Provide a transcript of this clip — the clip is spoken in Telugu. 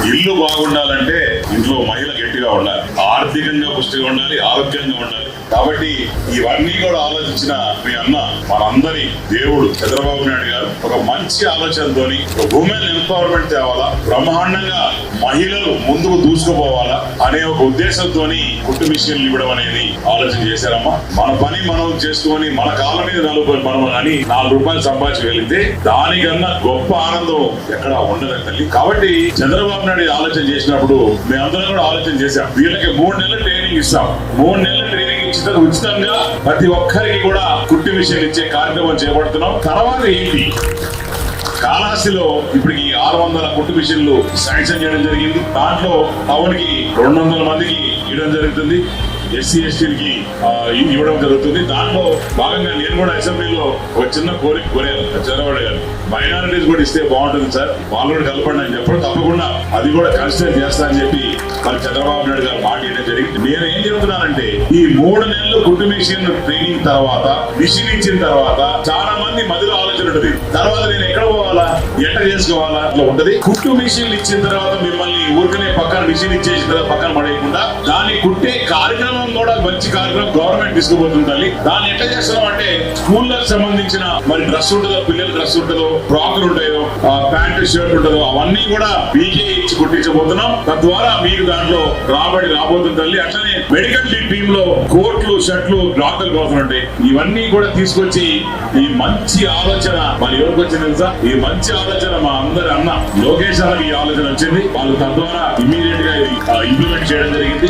ఇల్లు బాగుండాలంటే ఇంట్లో మహిళ గట్టిగా ఉండాలి, ఆర్థికంగా పుష్టిగా ఉండాలి, ఆరోగ్యంగా ఉండాలి. కాబట్టి ఇవన్నీ కూడా ఆలోచించిన మీ అన్న మనందరి దేవుడు చంద్రబాబు నాయుడు గారు ఒక మంచి ఆలోచనతోని ఉమెన్ ఎంపవర్మెంట్ తేవాలా, బ్రహ్మాండంగా మహిళలు ముందుకు దూసుకుపోవాలా అనే ఒక ఉద్దేశంతోని కుట్టు మిషన్లు ఇవ్వడం అనేది ఆలోచన చేశారమ్మా. మన పని మనం చేసుకొని మన కాళ్ళ మీద మనం అని ₹4 సంపాదించగలిగితే దానికన్నా గొప్ప ఆనందం ఎక్కడ ఉండదు తల్లి. కాబట్టి చంద్రబాబు నాయుడు ఆలోచన చేసినప్పుడు మేమందరం కూడా ఆలోచన చేశాం. వీళ్ళకి 3 నెలల ట్రైనింగ్ ఇస్తాం. 3 నెలల ట్రైనింగ్ ఉచితంగా ప్రతి ఒక్కరికి కూడా కుట్టి మిషన్ ఇచ్చే కార్యక్రమం చేపడుతున్నాం. తర్వాత ఏంటి, కాళహస్తిలో ఇప్పటికి 600 కుట్టు మిషన్లు శాంక్షన్ చేయడం జరిగింది. దాంట్లో టౌన్ కి 200 మందికి ఇవ్వడం జరుగుతుంది, ఎస్సీ ఎస్టీలకి ఇవ్వడం జరుగుతుంది. దాంట్లో భాగంగా నేను కూడా అసెంబ్లీలో ఒక చిన్న కోరిక కోరాను చంద్రబాబు గారు, మైనారిటీస్ కూడా ఇస్తే బాగుంటుంది సార్, వాళ్ళు కూడా కలపండి అని చెప్పడం, తప్పకుండా అది కూడా కన్సిడర్ చేస్తా అని చెప్పి మరి చంద్రబాబు నాయుడు గారు మాట ఇవ్వడం జరిగింది. నేను ఏం చెబుతున్నానంటే ఈ 3 నెలలు కుట్టు మిషన్ ట్రైనింగ్ తర్వాత, మిషన్ ఇచ్చిన తర్వాత చాలా మంది మధ్యలో ఆలోచన ఉంటుంది, తర్వాత నేను ఎక్కడ పోవాలా, ఎట్ట చేసుకోవాలా అట్లా ఉంటది. కుట్టు మిషన్లు ఇచ్చిన తర్వాత మిమ్మల్ని ఊరికనే పక్కన మిషన్ ఇచ్చేసిన తర్వాత పక్కన పడేయకుండా దాన్ని కుట్టే కార్యక్రమం కూడా మంచి కార్యక్రమం గవర్నమెంట్ తీసుకుపోతుంది. దాన్ని ఎట్లా చేస్తున్నాం అంటే స్కూళ్ళకి సంబంధించిన మరి డ్రెస్ ఉంటుందో, పిల్లల డ్రెస్ ఉంటుందో, ఫ్రాకులు ఉంటాయో, ప్యాంటు షర్ట్ ఉంటుందో అవన్నీ కూడా మీకే ఇచ్చి కుట్టించబోతున్నాం. తద్వారా మీకు దాంట్లో రాబడి రాబోతుంది తల్లి. అట్లనే మెడికల్ టీమ్ లో కోట్లు, షర్ట్లు, డాక్టర్లు కోసం ఉంటాయి. ఇవన్నీ కూడా తీసుకొచ్చి ఈ మంచి ఆలోచన మరి ఎవరికి వచ్చింది తెలుసా? ఈ మంచి ఆలోచన మా అందరి అన్న లోకేష్ అన్నకి ఈ ఆలోచన వచ్చింది. వాళ్ళు తద్వారా ఇమీడియట్ గా ఇది ఇంప్లిమెంట్ చేయడం జరిగింది.